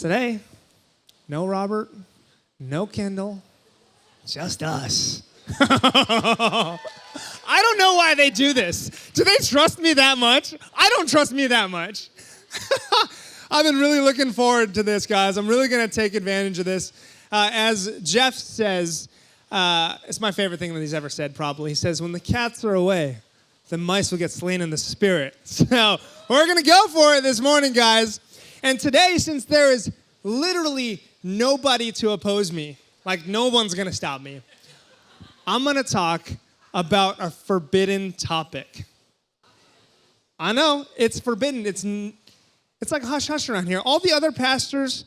Today, no Robert, no Kendall, just us. I don't know why they do this. Do they trust me that much? I don't trust me that much. I've been really looking forward to this, guys. I'm really going to take advantage of this. As Jeff says, it's my favorite thing that he's ever said, probably. He says, when the cats are away, the mice will get slain in the spirit. So we're going to go for it this morning, guys. And today, since there is literally nobody to oppose me, like no one's going to stop me, I'm going to talk about a forbidden topic. I know, it's forbidden. It's like hush-hush around here. All the other pastors,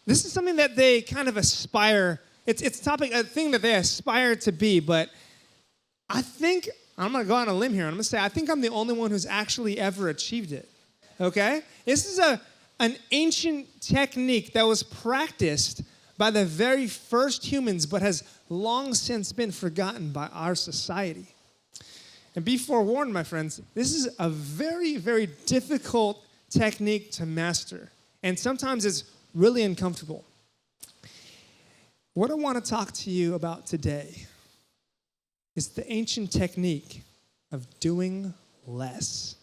this is something that they kind of aspire. It's a thing that they aspire to be, but I think, I'm going to go on a limb here, and I'm going to say, I think I'm the only one who's actually ever achieved it, okay? This is an ancient technique that was practiced by the very first humans, but has long since been forgotten by our society. And be forewarned, my friends, this is a very, very difficult technique to master. And sometimes it's really uncomfortable. What I want to talk to you about today is the ancient technique of doing less.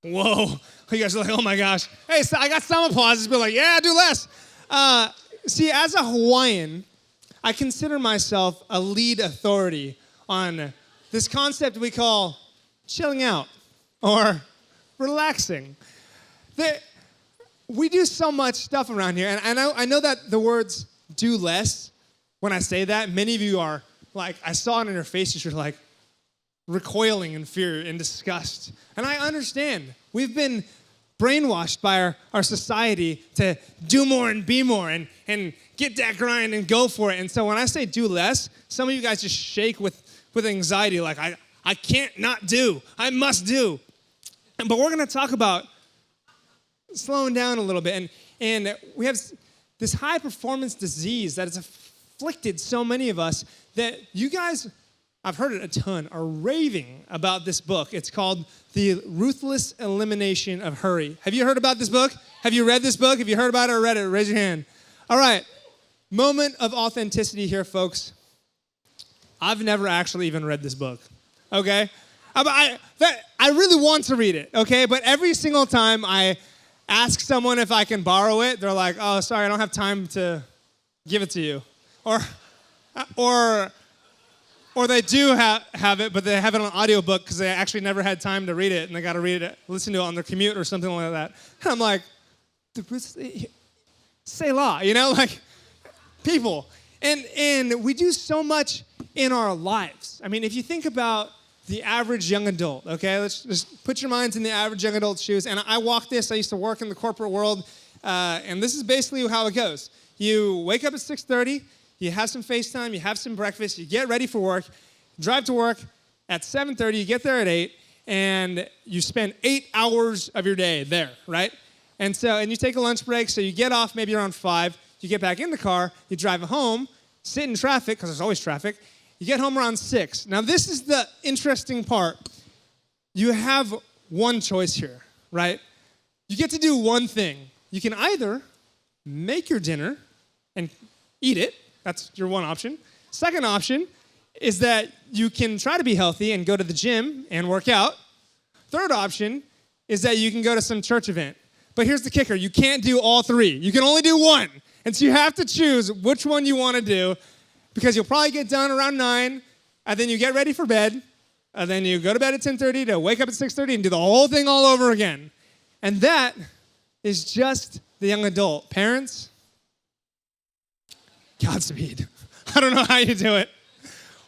Whoa. You guys are like, oh my gosh. Hey, so I got some applause. It's been like, yeah, do less. See, as a Hawaiian, I consider myself a lead authority on this concept we call chilling out or relaxing. We do so much stuff around here, and I know that the words do less, when I say that, many of you are like, I saw it in your faces, you're like recoiling in fear and disgust. And I understand. We've been brainwashed by our society to do more and be more and get that grind and go for it. And so when I say do less, some of you guys just shake with anxiety, like I can't not do, I must do. But we're going to talk about slowing down a little bit. And we have this high performance disease that has afflicted so many of us that you guys, I've heard it a ton, are raving about this book. It's called The Ruthless Elimination of Hurry. Have you heard about this book? Have you read this book? Have you heard about it or read it? Raise your hand. All right. Moment of authenticity here, folks. I've never actually even read this book, okay? I really want to read it, okay? But every single time I ask someone if I can borrow it, they're like, oh, sorry, I don't have time to give it to you. Or they do have it, but they have it on audiobook because they actually never had time to read it, and they got to read it, listen to it on their commute or something like that. And I'm like, Selah, like people. And we do so much in our lives. I mean, if you think about the average young adult, okay? Let's just put your minds in the average young adult's shoes. And I walk this. I used to work in the corporate world, and this is basically how it goes. You wake up at 6:30. You have some FaceTime, you have some breakfast, you get ready for work, drive to work at 7:30, you get there at 8, and you spend 8 hours of your day there, right? And you take a lunch break, so you get off maybe around 5, you get back in the car, you drive home, sit in traffic, because there's always traffic, you get home around 6. Now this is the interesting part. You have one choice here, right? You get to do one thing. You can either make your dinner and eat it. That's your one option. Second option is that you can try to be healthy and go to the gym and work out. Third option is that you can go to some church event. But here's the kicker. You can't do all three. You can only do one. And so you have to choose which one you want to do because you'll probably get done around 9, and then you get ready for bed, and then you go to bed at 10:30 to wake up at 6:30 and do the whole thing all over again. And that is just the young adult. Parents, Godspeed. I don't know how you do it.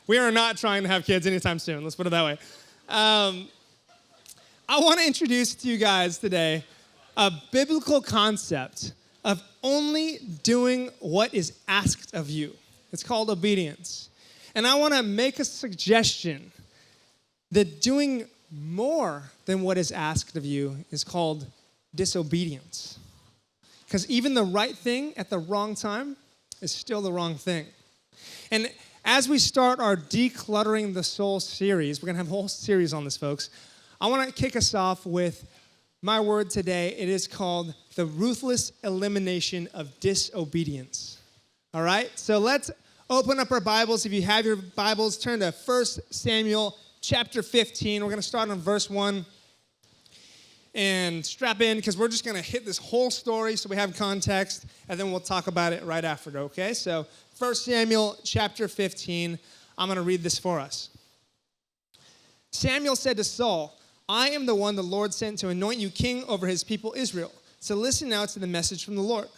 We are not trying to have kids anytime soon. Let's put it that way. I want to introduce to you guys today a biblical concept of only doing what is asked of you. It's called obedience. And I want to make a suggestion that doing more than what is asked of you is called disobedience. Because even the right thing at the wrong time is still the wrong thing. And as we start our Decluttering the Soul series, we're going to have a whole series on this, folks. I want to kick us off with my word today, it is called the Ruthless Elimination of Disobedience. All right? So let's open up our Bibles. If you have your Bibles, turn to 1 Samuel chapter 15. We're going to start on verse 1. And strap in, because we're just going to hit this whole story so we have context, and then we'll talk about it right after, okay? So 1 Samuel chapter 15, I'm going to read this for us. Samuel said to Saul, I am the one the Lord sent to anoint you king over his people Israel. So listen now to the message from the Lord.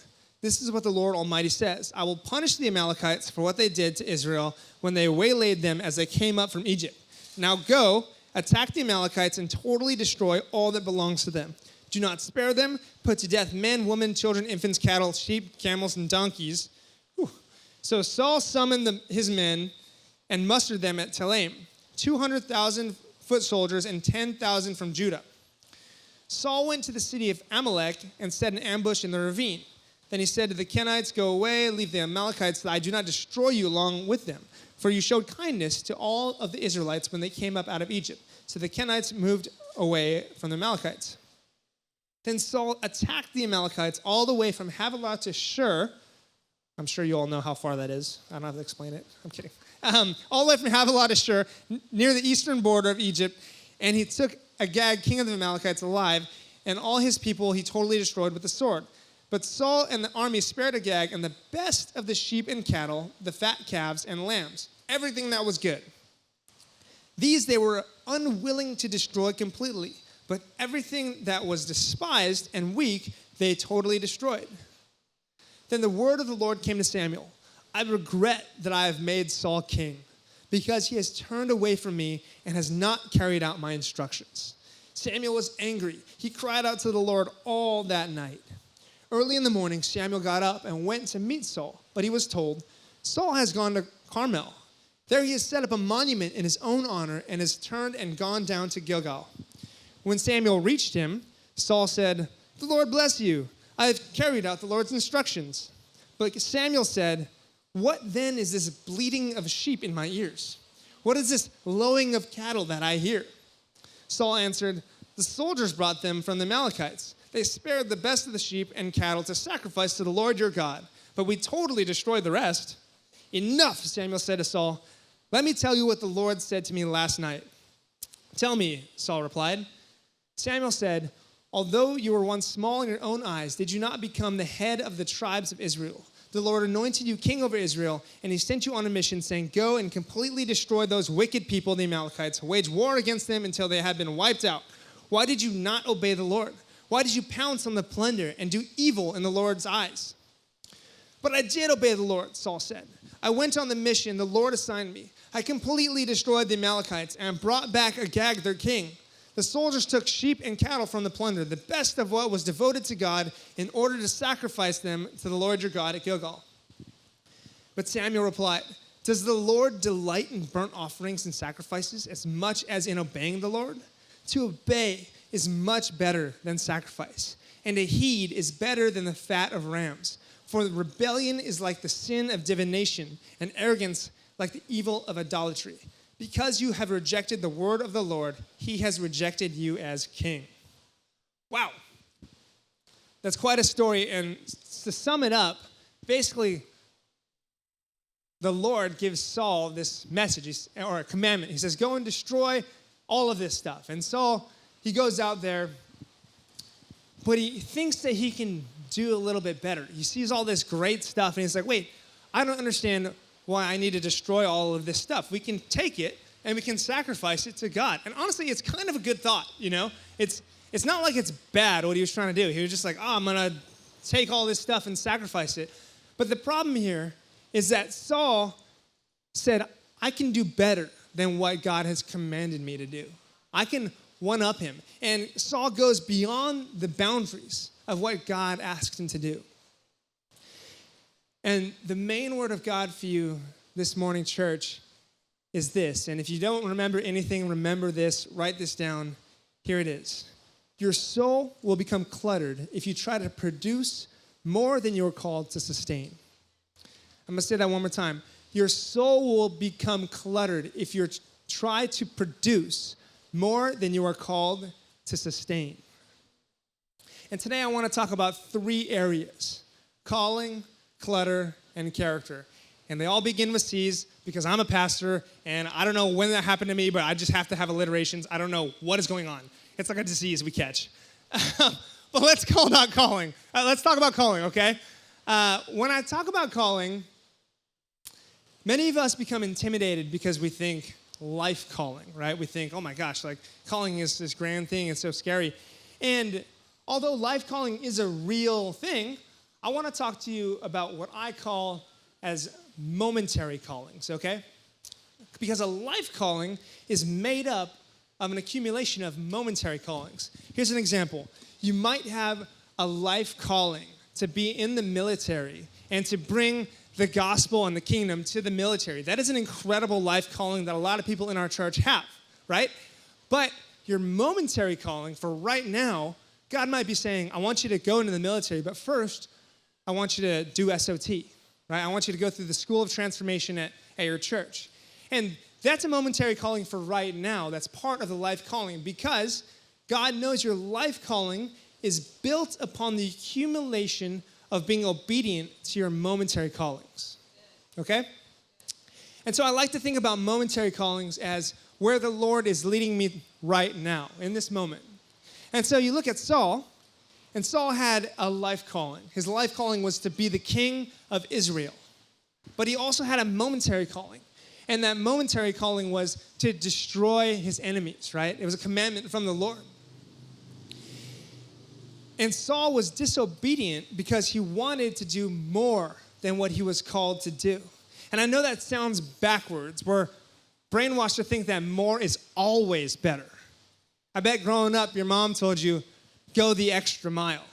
This is what the Lord Almighty says. I will punish the Amalekites for what they did to Israel when they waylaid them as they came up from Egypt. Now go, attack the Amalekites and totally destroy all that belongs to them. Do not spare them. Put to death men, women, children, infants, cattle, sheep, camels, and donkeys. Whew. So Saul summoned his men and mustered them at Telaim, 200,000 foot soldiers and 10,000 from Judah. Saul went to the city of Amalek and set an ambush in the ravine. Then he said to the Kenites, go away, leave the Amalekites, so that I do not destroy you along with them. For you showed kindness to all of the Israelites when they came up out of Egypt. So the Kenites moved away from the Amalekites. Then Saul attacked the Amalekites all the way from Havilah to Shur. I'm sure you all know how far that is. I don't have to explain it. I'm kidding. All the way from Havilah to Shur, near the eastern border of Egypt. And he took Agag, king of the Amalekites, alive, and all his people he totally destroyed with the sword. But Saul and the army spared Agag and the best of the sheep and cattle, the fat calves and lambs, everything that was good. These they were unwilling to destroy completely, but everything that was despised and weak they totally destroyed. Then the word of the Lord came to Samuel. I regret that I have made Saul king, because he has turned away from me and has not carried out my instructions. Samuel was angry. He cried out to the Lord all that night. Early in the morning, Samuel got up and went to meet Saul, but he was told, Saul has gone to Carmel. There he has set up a monument in his own honor and has turned and gone down to Gilgal. When Samuel reached him, Saul said, the Lord bless you. I have carried out the Lord's instructions. But Samuel said, what then is this bleating of sheep in my ears? What is this lowing of cattle that I hear? Saul answered, the soldiers brought them from the Amalekites. They spared the best of the sheep and cattle to sacrifice to the Lord your God, but we totally destroyed the rest. Enough, Samuel said to Saul. Let me tell you what the Lord said to me last night. Tell me, Saul replied. Samuel said, although you were once small in your own eyes, did you not become the head of the tribes of Israel? The Lord anointed you king over Israel, and he sent you on a mission saying, go and completely destroy those wicked people, the Amalekites, wage war against them until they had been wiped out. Why did you not obey the Lord? Why did you pounce on the plunder and do evil in the Lord's eyes? But I did obey the Lord, Saul said. I went on the mission the Lord assigned me. I completely destroyed the Amalekites and brought back Agag, their king. The soldiers took sheep and cattle from the plunder, the best of what was devoted to God, in order to sacrifice them to the Lord your God at Gilgal. But Samuel replied, does the Lord delight in burnt offerings and sacrifices as much as in obeying the Lord? To obey is much better than sacrifice, and to heed is better than the fat of rams. For rebellion is like the sin of divination, and arrogance like the evil of idolatry. Because you have rejected the word of the Lord, he has rejected you as king. Wow. That's quite a story, and to sum it up, basically, the Lord gives Saul this message, or a commandment. He says, go and destroy all of this stuff. And Saul, he goes out there, but he thinks that he can do a little bit better. He sees all this great stuff, and he's like, wait, I don't understand why I need to destroy all of this stuff. We can take it, and we can sacrifice it to God. And honestly, it's kind of a good thought, you know? It's not like it's bad what he was trying to do. He was just like, I'm going to take all this stuff and sacrifice it. But the problem here is that Saul said, I can do better than what God has commanded me to do. I can one-up him. And Saul goes beyond the boundaries of what God asked him to do. And the main word of God for you this morning, church, is this. And if you don't remember anything, remember this, write this down. Here it is. Your soul will become cluttered if you try to produce more than you're called to sustain. I'm going to say that one more time. Your soul will become cluttered if you try to produce more than you are called to sustain. And today I want to talk about 3 areas: calling, clutter, and character. And they all begin with C's because I'm a pastor, and I don't know when that happened to me, but I just have to have alliterations. I don't know what is going on. It's like a disease we catch. But let's talk about calling. Let's talk about calling, okay? When I talk about calling, many of us become intimidated because we think life calling, right? We think, oh my gosh, like calling is this grand thing, it's so scary. And although life calling is a real thing, I want to talk to you about what I call as momentary callings, okay? Because a life calling is made up of an accumulation of momentary callings. Here's an example. You might have a life calling to be in the military and to bring the gospel and the kingdom to the military. That is an incredible life calling that a lot of people in our church have, right? But your momentary calling for right now, God might be saying, I want you to go into the military, but first, I want you to do SOT, right? I want you to go through the school of transformation at your church. And that's a momentary calling for right now. That's part of the life calling because God knows your life calling is built upon the accumulation of being obedient to your momentary callings, okay? And so I like to think about momentary callings as where the Lord is leading me right now, in this moment. And so you look at Saul, and Saul had a life calling. His life calling was to be the king of Israel. But he also had a momentary calling. And that momentary calling was to destroy his enemies, right? It was a commandment from the Lord. And Saul was disobedient because he wanted to do more than what he was called to do. And I know that sounds backwards. We're brainwashed to think that more is always better. I bet growing up, your mom told you, go the extra mile.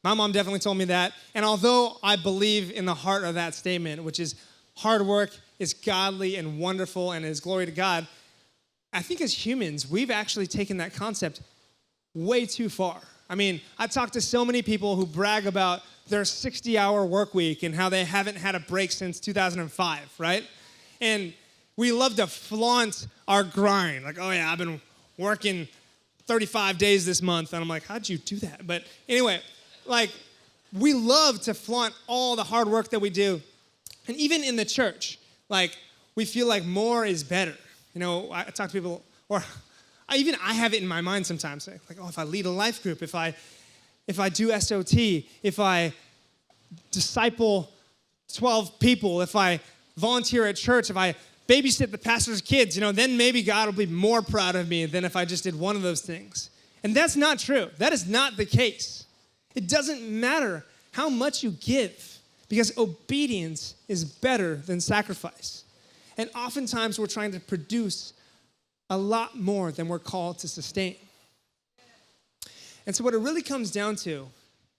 My mom definitely told me that. And although I believe in the heart of that statement, which is hard work is godly and wonderful and is glory to God, I think as humans, we've actually taken that concept way too far. I mean, I talk to so many people who brag about their 60-hour work week and how they haven't had a break since 2005, right? And we love to flaunt our grind. Like, oh yeah, I've been working 35 days this month. And I'm like, how'd you do that? But anyway, like, we love to flaunt all the hard work that we do. And even in the church, like, we feel like more is better. You know, I talk to people, or I have it in my mind sometimes, like, oh, if I lead a life group, if I do SOT, if I disciple 12 people, if I volunteer at church, if I babysit the pastor's kids, then maybe God will be more proud of me than if I just did one of those things. And that's not true. That is not the case. It doesn't matter how much you give, because obedience is better than sacrifice. And oftentimes we're trying to produce a lot more than we're called to sustain. And so what it really comes down to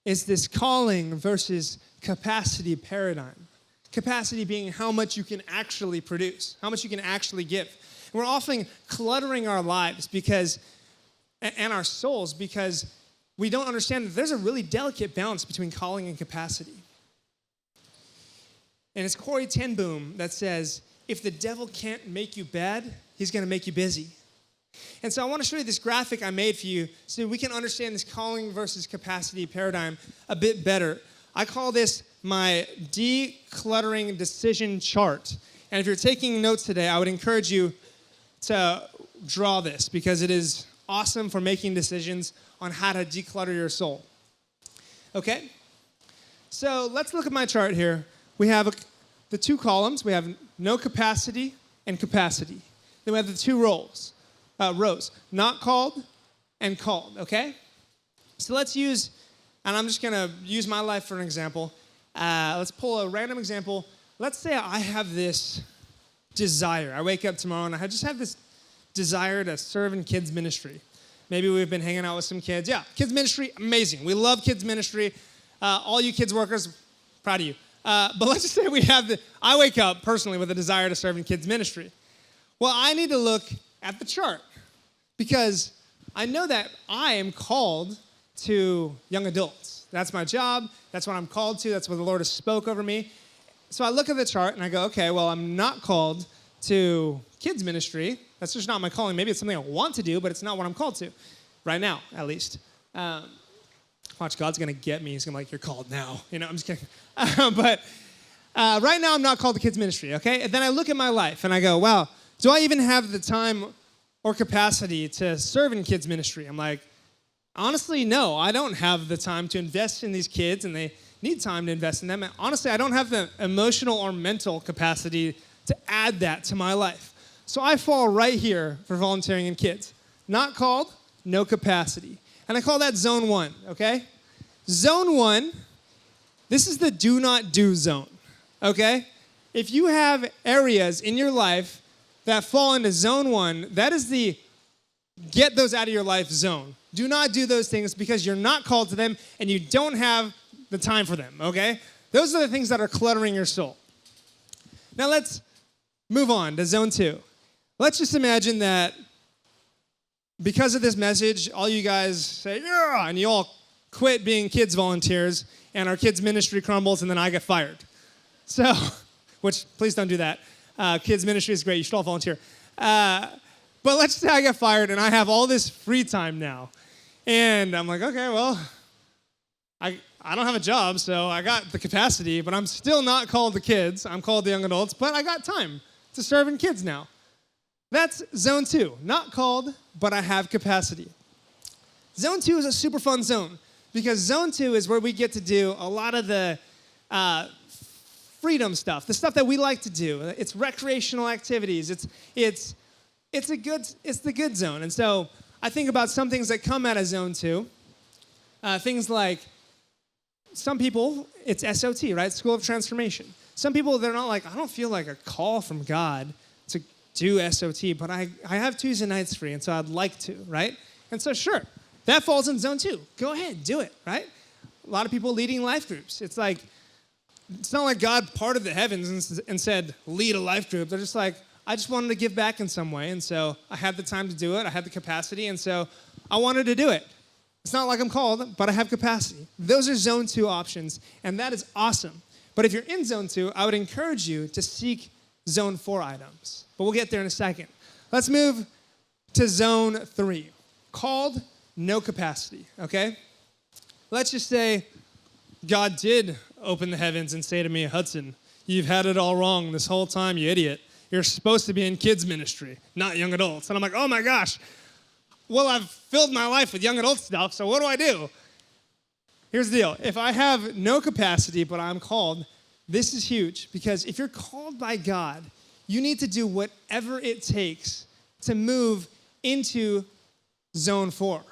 is this calling versus capacity paradigm. Capacity being how much you can actually produce, how much you can actually give. And we're often cluttering our lives and our souls because we don't understand that there's a really delicate balance between calling and capacity. And it's Corrie ten Boom that says, if the devil can't make you bad, he's going to make you busy. And so I want to show you this graphic I made for you so we can understand this calling versus capacity paradigm a bit better. I call this my decluttering decision chart. And if you're taking notes today, I would encourage you to draw this because it is awesome for making decisions on how to declutter your soul. Okay? So let's look at my chart here. We have the 2 columns. We have no capacity and capacity. Then we have the 2 rows, not called and called, okay? So let's use, and I'm just going to use my life for an example. Let's pull a random example. Let's say I have this desire. I wake up tomorrow and I just have this desire to serve in kids ministry. Maybe we've been hanging out with some kids. Yeah, kids ministry, amazing. We love kids ministry. All you kids workers, proud of you. But let's just say I wake up personally with a desire to serve in kids ministry. Well, I need to look at the chart because I know that I am called to young adults. That's my job. That's what I'm called to. That's what the Lord has spoke over me. So I look at the chart and I go, okay, well, I'm not called to kids ministry. That's just not my calling. Maybe it's something I want to do, but it's not what I'm called to right now, at least. Watch, God's going to get me. He's going to be like, you're called now. I'm just kidding. But right now, I'm not called to kids ministry, okay? And then I look at my life, and I go, wow, do I even have the time or capacity to serve in kids ministry? I'm like, honestly, no. I don't have the time to invest in these kids, and they need time to invest in them. And honestly, I don't have the emotional or mental capacity to add that to my life. So I fall right here for volunteering in kids. Not called, no capacity. And I call that zone 1, okay? Zone 1, this is the do not do zone, okay? If you have areas in your life that fall into zone 1, that is the get those out of your life zone. Do not do those things because you're not called to them and you don't have the time for them, okay? Those are the things that are cluttering your soul. Now let's move on to zone 2. Let's just imagine that because of this message, all you guys say, yeah, and you all quit being kids volunteers, and our kids ministry crumbles, and then I get fired. So, which, please don't do that. Kids ministry is great. You should all volunteer. But let's say I get fired, and I have all this free time now. And I'm like, okay, well, I don't have a job, so I got the capacity, but I'm still not called to kids. I'm called to young adults, but I got time to serve in kids now. That's zone 2. Not called, but I have capacity. Zone 2 is a super fun zone because zone 2 is where we get to do a lot of the freedom stuff, the stuff that we like to do. It's recreational activities. It's the good zone. And so I think about some things that come out of zone 2. Things like some people, it's SOT, right? School of Transformation. Some people, they're not like, I don't feel like a call from God to do SOT, but I have Tuesday nights free, and so I'd like to, right? And so sure, that falls in zone 2. Go ahead, do it, right? A lot of people leading life groups. It's not like God parted the heavens and said, lead a life group. They're just like, I just wanted to give back in some way, and so I had the time to do it. I had the capacity, and so I wanted to do it. It's not like I'm called, but I have capacity. Those are zone 2 options, and that is awesome. But if you're in zone 2, I would encourage you to seek zone 4 items. But we'll get there in a second. Let's move to zone 3. Called, no capacity, okay? Let's just say God did open the heavens and say to me, Hudson, you've had it all wrong this whole time, you idiot. You're supposed to be in kids ministry, not young adults. And I'm like, oh my gosh. Well, I've filled my life with young adult stuff, so what do I do? Here's the deal. If I have no capacity, but I'm called, this is huge, because if you're called by God, you need to do whatever it takes to move into zone 4,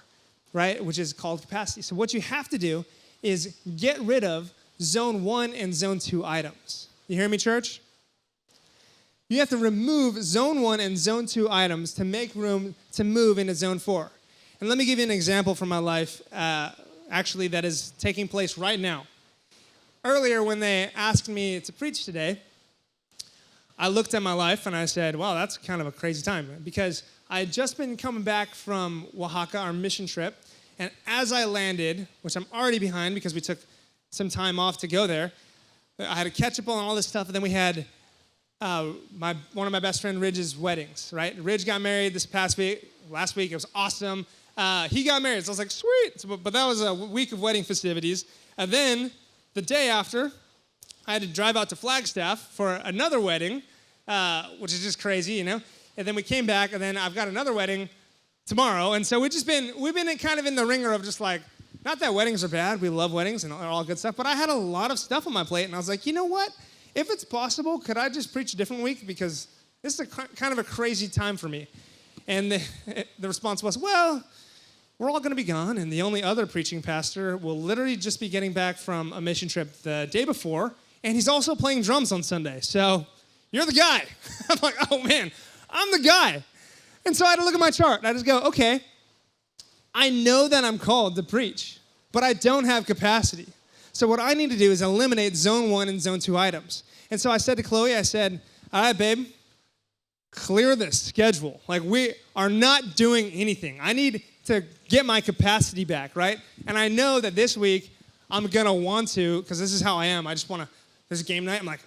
right, which is called capacity. So what you have to do is get rid of zone 1 and zone 2 items. You hear me, church? You have to remove zone 1 and zone 2 items to make room to move into zone 4. And let me give you an example from my life, actually, that is taking place right now. Earlier, when they asked me to preach today, I looked at my life and I said, wow, that's kind of a crazy time, because I had just been coming back from Oaxaca, our mission trip, and as I landed, which I'm already behind because we took some time off to go there, I had to catch up on all this stuff, and then we had one of my best friend Ridge's weddings, right? Ridge got married last week. It was awesome. He got married, so I was like, sweet. But that was a week of wedding festivities. And then the day after, I had to drive out to Flagstaff for another wedding, which is just crazy, you know? And then we came back, and then I've got another wedding tomorrow. And so we've been kind of in the ringer of just like, not that weddings are bad. We love weddings and all good stuff. But I had a lot of stuff on my plate, and I was like, you know what? If it's possible, could I just preach a different week? Because this is kind of a crazy time for me. And the response was, well, we're all going to be gone, and the only other preaching pastor will literally just be getting back from a mission trip the day before, and he's also playing drums on Sunday. So you're the guy. I'm like, oh, man, I'm the guy. And so I had to look at my chart. I just go, okay, I know that I'm called to preach, but I don't have capacity. So what I need to do is eliminate zone 1 and zone 2 items. And so I said to Chloe, I said, all right, babe, clear this schedule. Like, we are not doing anything. I need to get my capacity back, right? And I know that this week I'm going to want to, because this is how I am. I just want to, there's a game night. I'm like,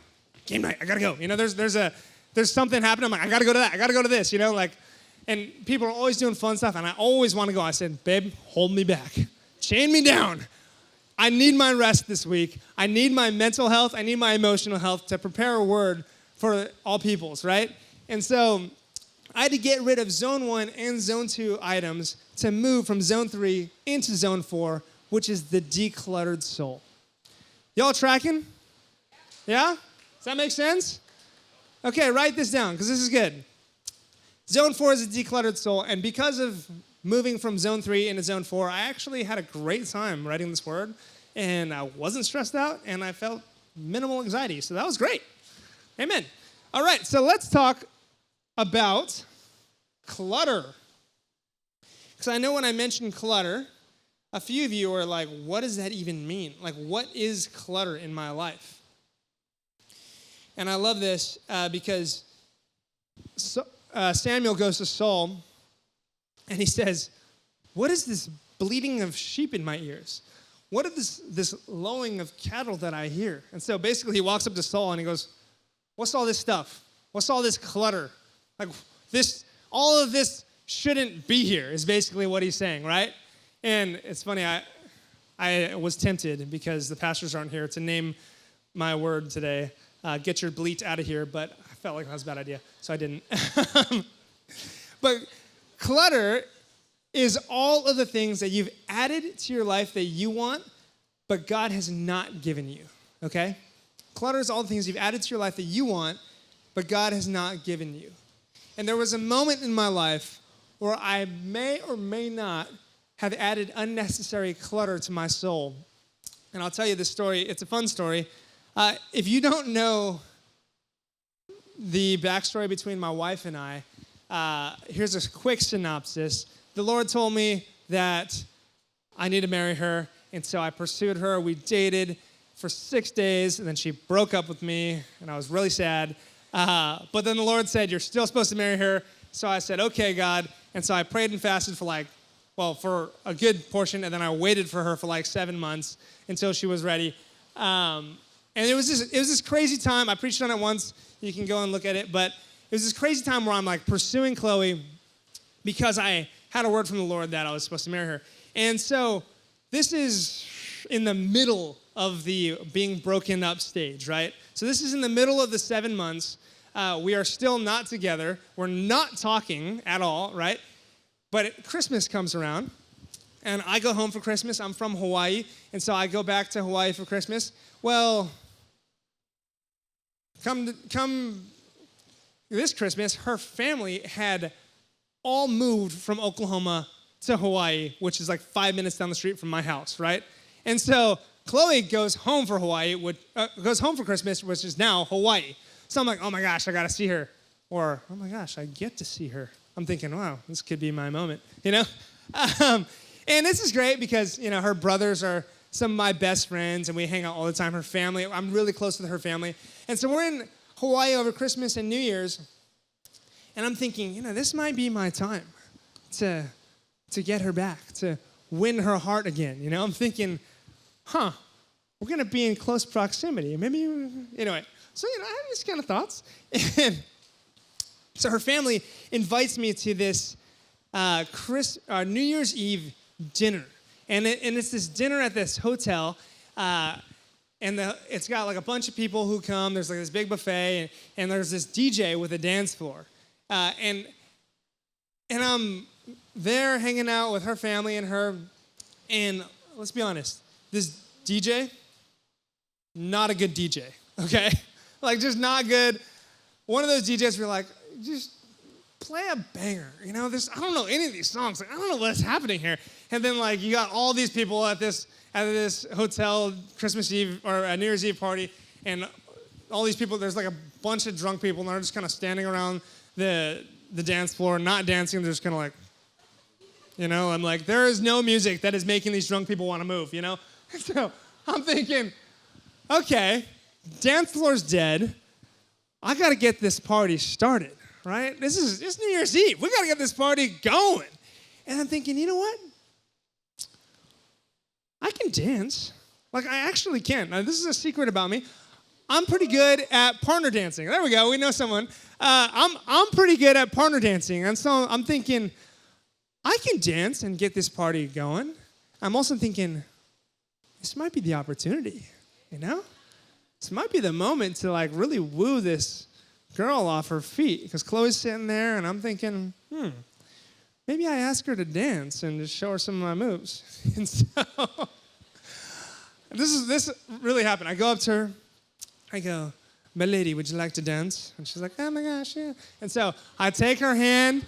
game night, I got to go. You know, there's something happening. I'm like, I got to go to that. I got to go to this, you know, like, and people are always doing fun stuff, and I always want to go. I said, babe, hold me back. Chain me down. I need my rest this week. I need my mental health. I need my emotional health to prepare a word for all peoples, right? And so I had to get rid of zone 1 and zone 2 items to move from zone 3 into zone 4, which is the decluttered soul. Y'all tracking? Yeah? Does that make sense? Okay, write this down because this is good. Zone 4 is a decluttered soul, and because of moving from zone 3 into zone 4, I actually had a great time writing this word, and I wasn't stressed out, and I felt minimal anxiety, so that was great. Amen. All right, so let's talk about clutter. Because I know when I mention clutter, a few of you are like, what does that even mean? Like, what is clutter in my life? And I love this because Samuel goes to Saul, and he says, what is this bleating of sheep in my ears? What is this lowing of cattle that I hear? And so basically he walks up to Saul and he goes, what's all this stuff? What's all this clutter? Like all of this shouldn't be here is basically what he's saying, right? And it's funny, I was tempted because the pastors aren't here to name my word today, get your bleat out of here, but I felt like that was a bad idea, so I didn't. But clutter is all of the things that you've added to your life that you want, but God has not given you, okay? Clutter is all the things you've added to your life that you want, but God has not given you. And there was a moment in my life where I may or may not have added unnecessary clutter to my soul. And I'll tell you this story. It's a fun story. If you don't know the backstory between my wife and I, here's a quick synopsis. The Lord told me that I need to marry her, and so I pursued her. We dated for 6 days, and then she broke up with me, and I was really sad. But then the Lord said, you're still supposed to marry her. So I said, okay, God. And so I prayed and fasted for a good portion, and then I waited for her for like 7 months until she was ready. And it was this crazy time. I preached on it once. You can go and look at it. But it was this crazy time where I'm like pursuing Chloe because I had a word from the Lord that I was supposed to marry her. And so this is in the middle of the being broken up stage, right? So this is in the middle of the 7 months. We are still not together. We're not talking at all, right? But Christmas comes around, and I go home for Christmas. I'm from Hawaii, and so I go back to Hawaii for Christmas. Well, come this Christmas, her family had all moved from Oklahoma to Hawaii, which is like 5 minutes down the street from my house, right? And so Chloe goes home for goes home for Christmas, which is now Hawaii. So I'm like, oh my gosh, I got to see her. Or, oh my gosh, I get to see her. I'm thinking, wow, this could be my moment, you know? And this is great because, you know, her brothers are some of my best friends, and we hang out all the time. Her family, I'm really close with her family. And so we're in Hawaii over Christmas and New Year's, and I'm thinking, you know, this might be my time to get her back, to win her heart again. You know, I'm thinking, we're going to be in close proximity. Maybe, anyway. So, you know, I have these kind of thoughts. And so her family invites me to this New Year's Eve dinner. And it's this dinner at this hotel. It's got like a bunch of people who come. There's like this big buffet. And there's this DJ with a dance floor. And I'm there hanging out with her family and her. And let's be honest, this DJ, not a good DJ, okay? Like, just not good. One of those DJs were like, just play a banger. You know, I don't know any of these songs. Like, I don't know what's happening here. And then, like, you got all these people at this hotel Christmas Eve or a New Year's Eve party, and all these people, there's like a bunch of drunk people, and they're just kind of standing around the dance floor, not dancing. They're just kind of like, you know, I'm like, there is no music that is making these drunk people want to move, you know? So I'm thinking, okay, dance floor's dead. I got to get this party started, right? It's New Year's Eve. We got to get this party going. And I'm thinking, you know what? I can dance. Like, I actually can. Now, this is a secret about me. I'm pretty good at partner dancing. There we go. We know someone. I'm pretty good at partner dancing. And so I'm thinking, I can dance and get this party going. I'm also thinking, this might be the opportunity, you know? This might be the moment to like really woo this girl off her feet, because Chloe's sitting there and I'm thinking, maybe I ask her to dance and just show her some of my moves. And so this really happened. I go up to her, I go, my lady, would you like to dance? And she's like, oh my gosh, yeah. And so I take her hand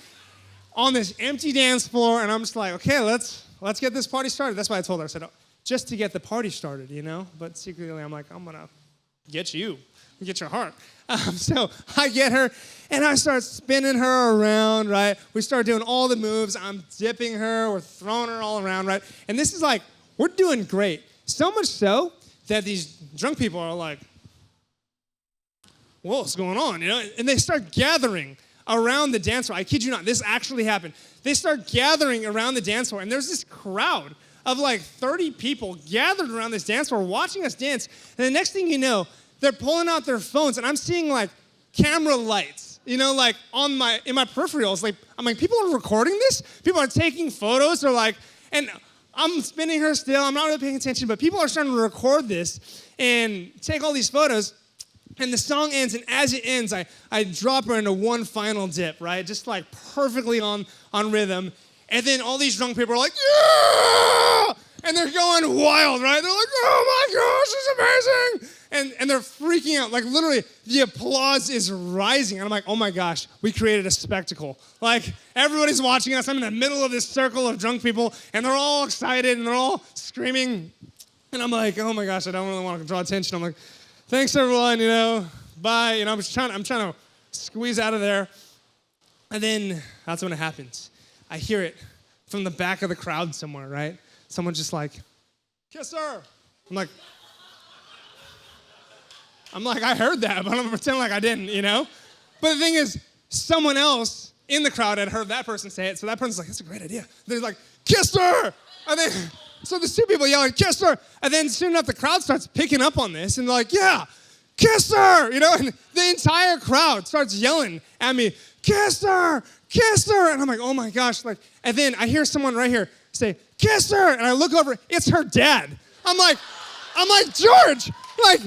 on this empty dance floor, and I'm just like, okay, let's get this party started. That's why I told her. I said, just to get the party started, you know? But secretly, I'm like, I'm going to get you, get your heart. So I get her, and I start spinning her around, right? We start doing all the moves. I'm dipping her. We're throwing her all around, right? And this is like, we're doing great. So much so that these drunk people are like, what's going on, you know? And they start gathering around the dance floor. I kid you not, this actually happened. They start gathering around the dance floor, and there's this crowd of like 30 people gathered around this dance floor watching us dance. And the next thing you know, they're pulling out their phones, and I'm seeing like camera lights, you know, like in my peripherals. Like, I'm like, people are recording this? People are taking photos, or like, and I'm spinning her still. I'm not really paying attention, but people are starting to record this and take all these photos. And the song ends, and as it ends, I drop her into one final dip, right? Just like perfectly on rhythm. And then all these drunk people are like, yeah! And they're going wild, right? They're like, oh my gosh, this is amazing! And they're freaking out. Like literally, the applause is rising. And I'm like, oh my gosh, we created a spectacle. Like everybody's watching us. I'm in the middle of this circle of drunk people, and they're all excited, and they're all screaming. And I'm like, oh my gosh, I don't really want to draw attention. I'm like, thanks everyone, you know, bye. You know, I'm trying to squeeze out of there. And then that's when it happens. I hear it from the back of the crowd somewhere, right? Someone just like, kiss her. I'm like, I heard that, but I'm gonna pretend like I didn't, you know? But the thing is, someone else in the crowd had heard that person say it, so that person's like, that's a great idea. They're like, kiss her! And then, so there's two people yelling, kiss her! And then soon enough, the crowd starts picking up on this, and they're like, yeah, kiss her! You know, and the entire crowd starts yelling at me, kiss her! Kiss her! And I'm like, oh my gosh, like, and then I hear someone right here say, kiss her! And I look over, it's her dad. I'm like, George, like,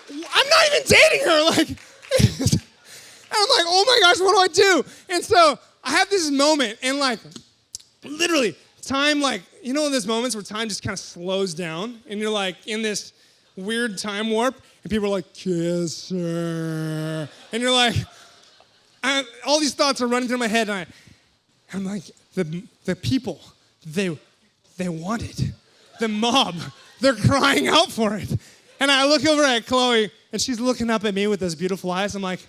I'm not even dating her, like, and I'm like, oh my gosh, what do I do? And so I have this moment, and like, literally, time, like, you know, in those moments where time just kind of slows down, and you're like in this weird time warp, and people are like, kiss her, and you're like, all these thoughts are running through my head, and I'm like, the people, they want it. The mob, they're crying out for it. And I look over at Chloe, and she's looking up at me with those beautiful eyes. I'm like,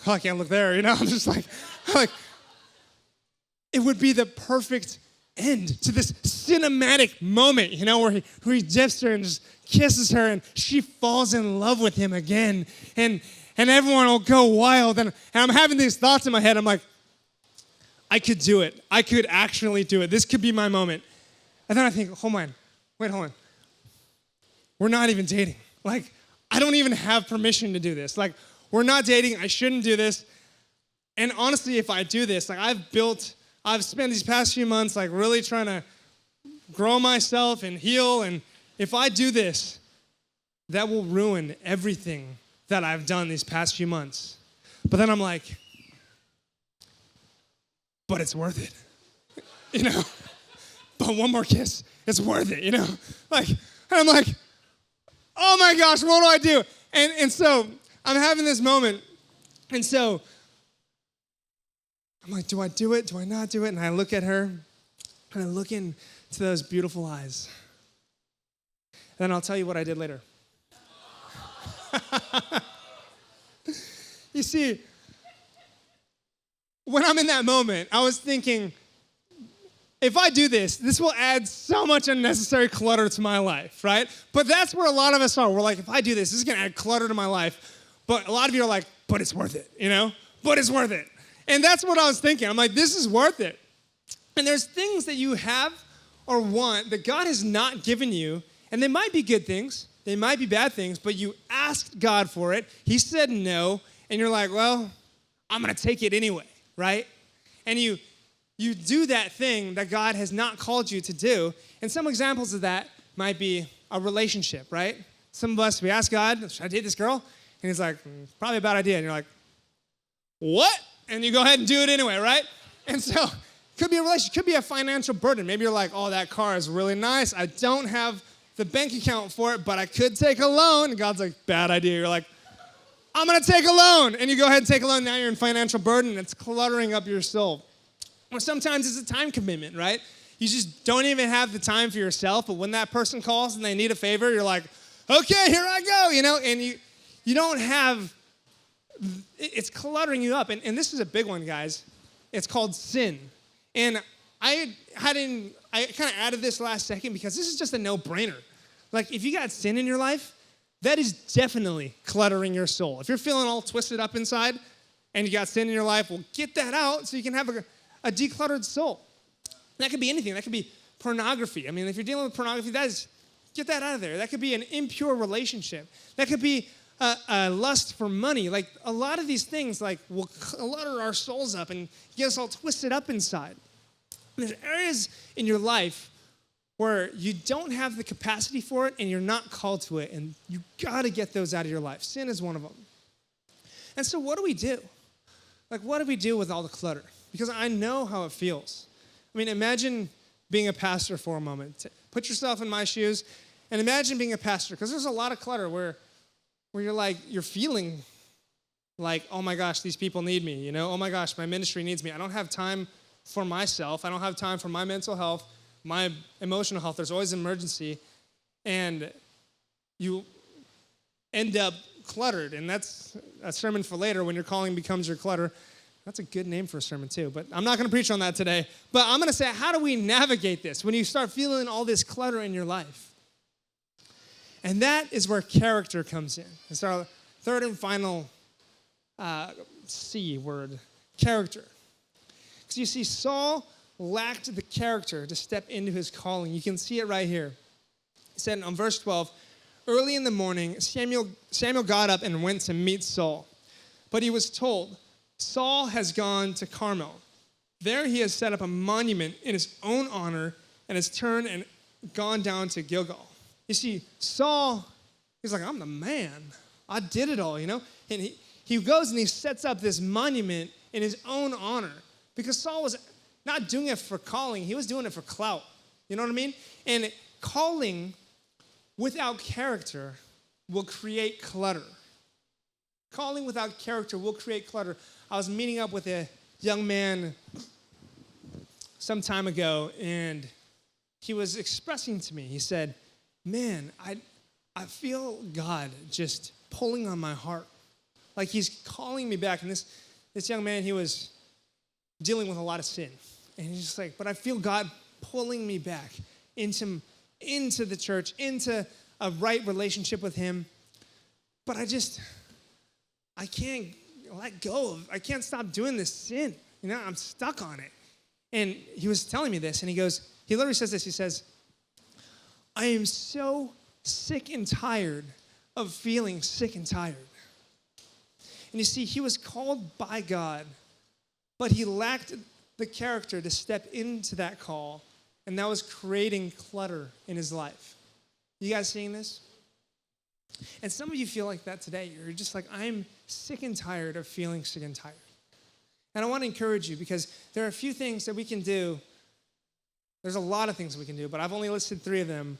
oh, I can't look there, you know? I'm just like, it would be the perfect end to this cinematic moment, you know, where he dips her and just kisses her, and she falls in love with him again, and everyone will go wild, and I'm having these thoughts in my head. I'm like, I could do it. I could actually do it. This could be my moment. And then I think, hold on. We're not even dating. Like, I don't even have permission to do this. Like, we're not dating. I shouldn't do this. And honestly, if I do this, like, I've spent these past few months, like, really trying to grow myself and heal. And if I do this, that will ruin everything that I've done these past few months. But then I'm like, but it's worth it. You know? But one more kiss, it's worth it, you know? Like, and I'm like, oh my gosh, what do I do? And so I'm having this moment, and so I'm like, do I do it? Do I not do it? And I look at her, and I look into those beautiful eyes. And then I'll tell you what I did later. You see, when I'm in that moment, I was thinking, if I do this, this will add so much unnecessary clutter to my life, right? But that's where a lot of us are. We're like, if I do this, this is going to add clutter to my life. But a lot of you are like, but it's worth it, you know? But it's worth it. And that's what I was thinking. I'm like, this is worth it. And there's things that you have or want that God has not given you, and they might be good things, they might be bad things, but you asked God for it, He said no, and you're like, well, I'm going to take it anyway, right? And you do that thing that God has not called you to do. And some examples of that might be a relationship, right? Some of us, we ask God, should I date this girl? And he's like, probably a bad idea. And you're like, what? And you go ahead and do it anyway, right? And so it could be a relationship, could be a financial burden. Maybe you're like, oh, that car is really nice. I don't have the bank account for it, but I could take a loan. And God's like, bad idea. You're like, I'm going to take a loan. And you go ahead and take a loan. Now you're in financial burden. And it's cluttering up your soul. Or sometimes it's a time commitment, right? You just don't even have the time for yourself. But when that person calls and they need a favor, you're like, okay, here I go, And you don't have, it's cluttering you up. And this is a big one, guys. It's called sin. And I kind of added this last second because this is just a no-brainer. Like, if you got sin in your life, that is definitely cluttering your soul. If you're feeling all twisted up inside and you got sin in your life, well, get that out so you can have a decluttered soul. That could be anything. That could be pornography. I mean, if you're dealing with pornography, get that out of there. That could be an impure relationship. That could be a lust for money. Like, a lot of these things, like, will clutter our souls up and get us all twisted up inside. And there's areas in your life where you don't have the capacity for it and you're not called to it, and you got to get those out of your life. Sin is one of them. And so what do we do? Like, what do we do with all the clutter? Because I know how it feels. I mean, imagine being a pastor for a moment. Put yourself in my shoes and imagine being a pastor, because there's a lot of clutter where you're feeling like, oh my gosh, these people need me, Oh my gosh, my ministry needs me. I don't have time for myself. I don't have time for my mental health, my emotional health. There's always an emergency. And you end up cluttered. And that's a sermon for later, when your calling becomes your clutter. That's a good name for a sermon too, but I'm not going to preach on that today. But I'm going to say, how do we navigate this when you start feeling all this clutter in your life? And that is where character comes in. It's our third and final C word, character. Because you see, Saul lacked the character to step into his calling. You can see it right here. It said on verse 12, early in the morning, Samuel got up and went to meet Saul. But he was told, Saul has gone to Carmel. There he has set up a monument in his own honor and has turned and gone down to Gilgal. You see, Saul, he's like, I'm the man. I did it all, And he goes and he sets up this monument in his own honor, because Saul was not doing it for calling. He was doing it for clout. You know what I mean? And calling without character will create clutter. Calling without character will create clutter. I was meeting up with a young man some time ago, and he was expressing to me, he said, man, I feel God just pulling on my heart. Like he's calling me back. And this young man, he was dealing with a lot of sin. And he's just like, but I feel God pulling me back into the church, into a right relationship with him. But I can't let go I can't stop doing this sin. I'm stuck on it. And he was telling me this, and he literally says this, he says, I am so sick and tired of feeling sick and tired. And you see, he was called by God, but he lacked the character to step into that call, and that was creating clutter in his life. You guys seeing this? And some of you feel like that today. You're just like, I'm sick and tired of feeling sick and tired. And I want to encourage you, because there are a few things that we can do. There's a lot of things we can do, but I've only listed 3 of them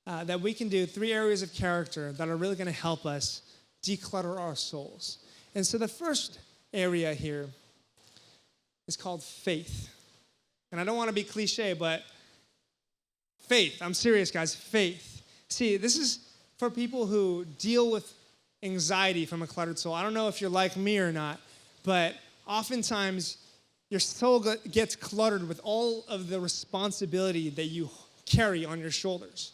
that we can do, 3 areas of character that are really going to help us declutter our souls. And so the first area here is called faith. And I don't want to be cliche, but faith. I'm serious, guys. Faith. See, this is for people who deal with anxiety from a cluttered soul. I don't know if you're like me or not, but oftentimes your soul gets cluttered with all of the responsibility that you carry on your shoulders.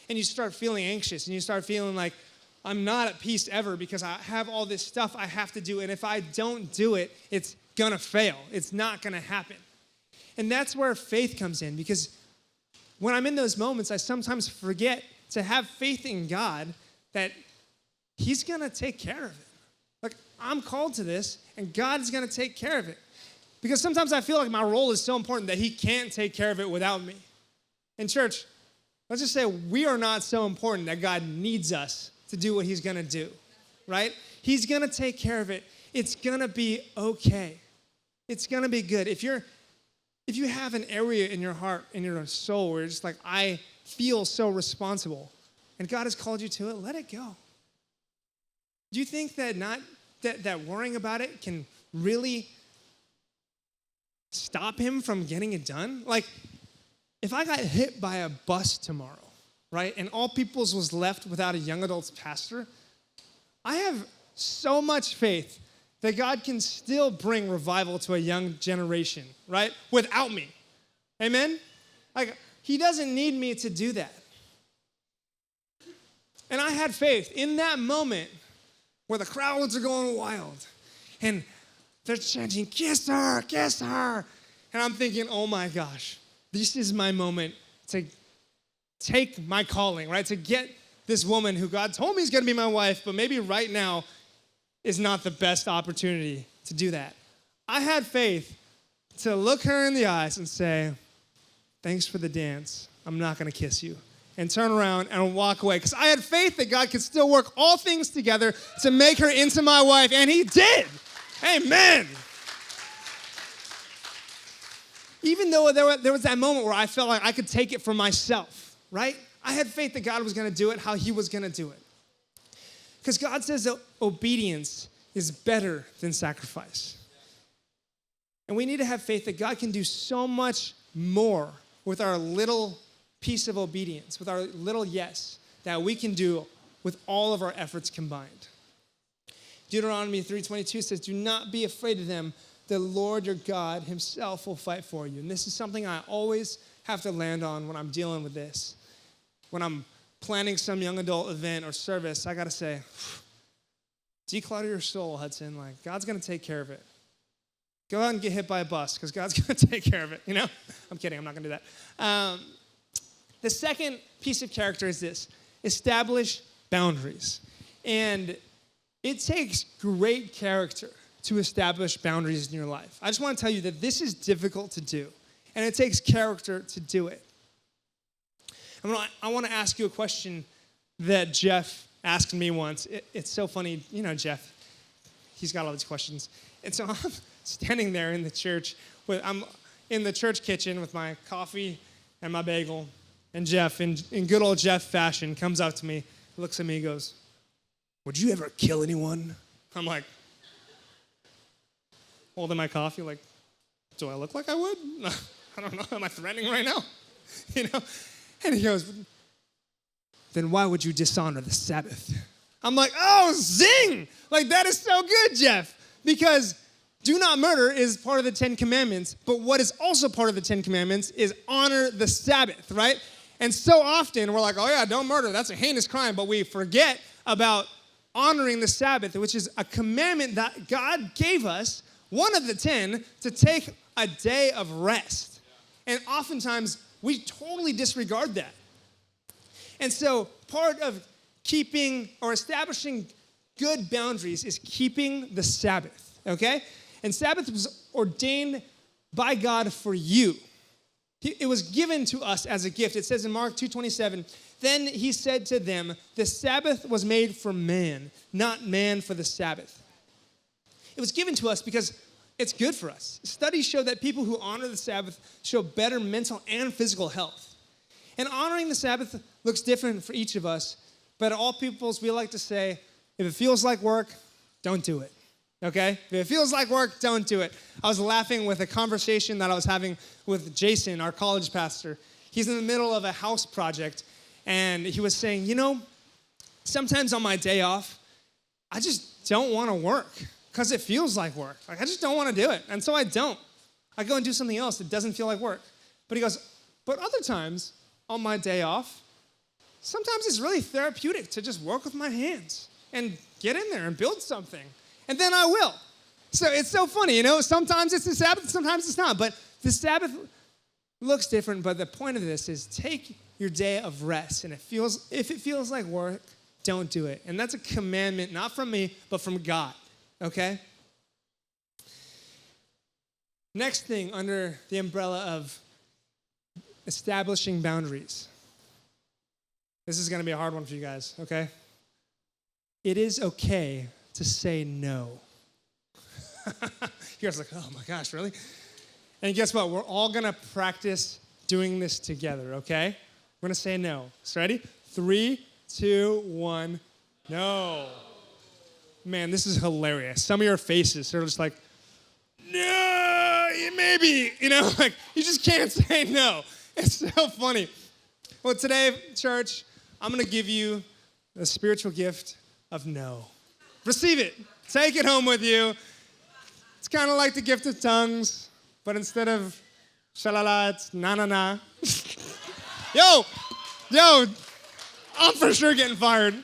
And you start feeling anxious, and you start feeling like, I'm not at peace ever because I have all this stuff I have to do, and if I don't do it, it's gonna fail. It's not gonna happen. And that's where faith comes in, because when I'm in those moments, I sometimes forget to have faith in God that he's gonna take care of it. Like, I'm called to this, and God's gonna take care of it. Because sometimes I feel like my role is so important that he can't take care of it without me. In church, let's just say we are not so important that God needs us to do what he's going to do, right? He's going to take care of it. It's going to be okay. It's going to be good. If you have an area in your heart, in your soul, where you're just like, I feel so responsible, and God has called you to it, let it go. Do you think that that worrying about it can really stop him from getting it done? Like, if I got hit by a bus tomorrow, right, and all people's was left without a young adults pastor, I have so much faith that God can still bring revival to a young generation, right, without me. Amen? Like, he doesn't need me to do that. And I had faith in that moment where the crowds are going wild and they're chanting, kiss her, kiss her. And I'm thinking, oh my gosh, this is my moment to take my calling, right? To get this woman who God told me is going to be my wife, but maybe right now is not the best opportunity to do that. I had faith to look her in the eyes and say, thanks for the dance. I'm not going to kiss you. And turn around and walk away. Because I had faith that God could still work all things together to make her into my wife. And he did. Amen. Even though there was that moment where I felt like I could take it for myself, right? I had faith that God was going to do it how he was going to do it. Because God says that obedience is better than sacrifice. And we need to have faith that God can do so much more with our little piece of obedience, with our little yes, that we can do with all of our efforts combined. Deuteronomy 3:22 says, do not be afraid of them. The Lord your God himself will fight for you. And this is something I always have to land on when I'm dealing with this. When I'm planning some young adult event or service, I got to say, declutter your soul, Hudson. Like, God's going to take care of it. Go out and get hit by a bus because God's going to take care of it, you know? I'm kidding. I'm not going to do that. The second piece of character is this: establish boundaries. And it takes great character to establish boundaries in your life. I just want to tell you that this is difficult to do, and it takes character to do it. I want to ask you a question that Jeff asked me once. It's so funny. You know Jeff. He's got all these questions. And so I'm standing there in the church. I'm in the church kitchen with my coffee and my bagel. And Jeff, in good old Jeff fashion, comes up to me, looks at me, and goes, would you ever kill anyone? I'm like, holding my coffee, like, do I look like I would? I don't know. Am I threatening right now? You know? And he goes, then why would you dishonor the Sabbath? I'm like, oh, zing! Like, that is so good, Jeff. Because do not murder is part of the 10 Commandments, but what is also part of the 10 Commandments is honor the Sabbath, right? And so often we're like, oh yeah, don't murder. That's a heinous crime. But we forget about honoring the Sabbath, which is a commandment that God gave us, one of the 10, to take a day of rest. And oftentimes we totally disregard that. And so part of keeping or establishing good boundaries is keeping the Sabbath, okay? And Sabbath was ordained by God for you. It was given to us as a gift. It says in Mark 2:27, then he said to them, the Sabbath was made for man, not man for the Sabbath. It was given to us because it's good for us. Studies show that people who honor the Sabbath show better mental and physical health. And honoring the Sabbath looks different for each of us, but at All Peoples, we like to say, if it feels like work, don't do it. Okay? If it feels like work, don't do it. I was laughing with a conversation that I was having with Jason, our college pastor. He's in the middle of a house project, and he was saying, you know, sometimes on my day off, I just don't want to work because it feels like work. Like, I just don't want to do it, and so I don't. I go and do something else that doesn't feel like work. But he goes, but other times on my day off, sometimes it's really therapeutic to just work with my hands and get in there and build something. And then I will. So it's so funny, you know, sometimes it's the Sabbath, sometimes it's not. But the Sabbath looks different, but the point of this is take your day of rest. And if it feels like work, don't do it. And that's a commandment, not from me, but from God, okay? Next thing under the umbrella of establishing boundaries This is going to be a hard one for you guys, okay? It is okay to say no. You guys are like, oh my gosh, really? And guess what? We're all going to practice doing this together, okay? We're going to say no. So ready? 3, 2, 1, no. Man, this is hilarious. Some of your faces are just like, no, maybe. Like you just can't say no. It's so funny. Well, today, church, I'm going to give you the spiritual gift of no. Receive it. Take it home with you. It's kind of like the gift of tongues, but instead of shalala, it's na-na-na. Yo, I'm for sure getting fired.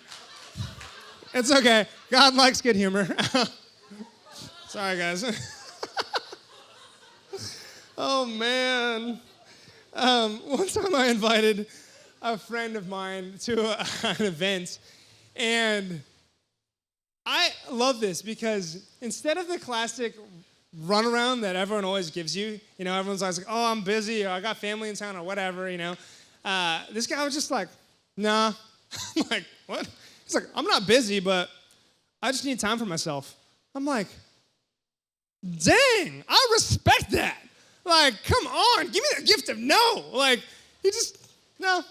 It's okay. God likes good humor. Sorry, guys. Oh, man. One time I invited a friend of mine to an event, and I love this because instead of the classic runaround that everyone always gives you, everyone's always like, oh, I'm busy, or I got family in town, or whatever, this guy was just like, nah. I'm like, what? He's like, I'm not busy, but I just need time for myself. I'm like, dang, I respect that. Like, come on, give me the gift of no. Like, no.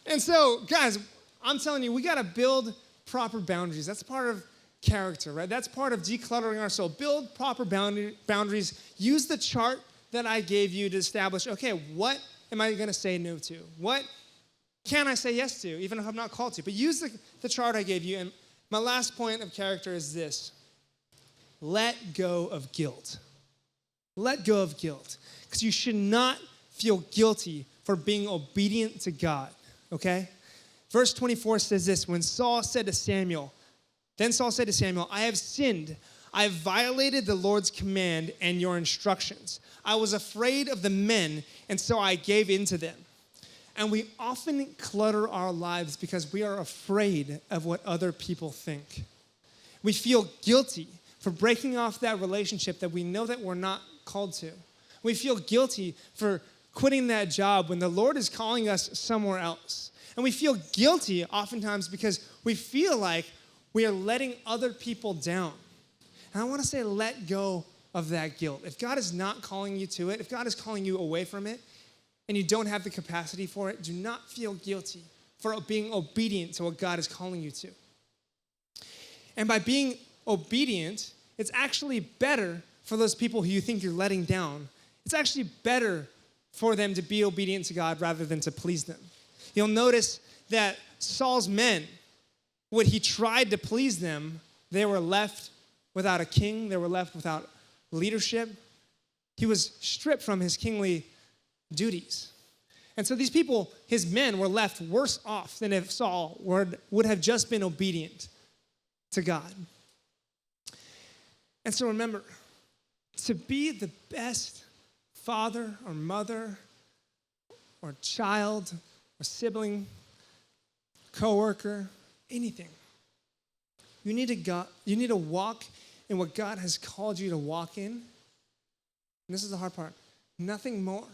And so, guys, I'm telling you, we got to build proper boundaries. That's part of character, right? That's part of decluttering our soul. Build proper boundaries. Use the chart that I gave you to establish, okay, what am I going to say no to? What can I say yes to, even if I'm not called to? But use the chart I gave you. And my last point of character is this. Let go of guilt. Let go of guilt. Because you should not feel guilty for being obedient to God, okay? Verse 24 says this, then Saul said to Samuel, I have sinned. I have violated the Lord's command and your instructions. I was afraid of the men, and so I gave in to them. And we often clutter our lives because we are afraid of what other people think. We feel guilty for breaking off that relationship that we know that we're not called to. We feel guilty for quitting that job when the Lord is calling us somewhere else. And we feel guilty oftentimes because we feel like we are letting other people down. And I want to say let go of that guilt. If God is not calling you to it, if God is calling you away from it, and you don't have the capacity for it, do not feel guilty for being obedient to what God is calling you to. And by being obedient, it's actually better for those people who you think you're letting down. It's actually better for them to be obedient to God rather than to please them. You'll notice that Saul's men, when he tried to please them, they were left without a king. They were left without leadership. He was stripped from his kingly duties. And so these people, his men, were left worse off than if Saul would have just been obedient to God. And so remember, to be the best father or mother or child or sibling, coworker, anything, you need to walk in what God has called you to walk in. And this is the hard part. Nothing more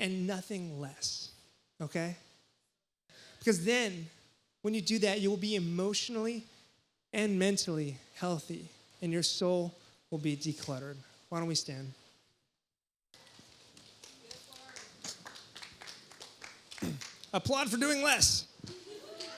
and nothing less, okay? Because then, when you do that, you will be emotionally and mentally healthy, and your soul will be decluttered. Why don't we stand? Applaud for doing less.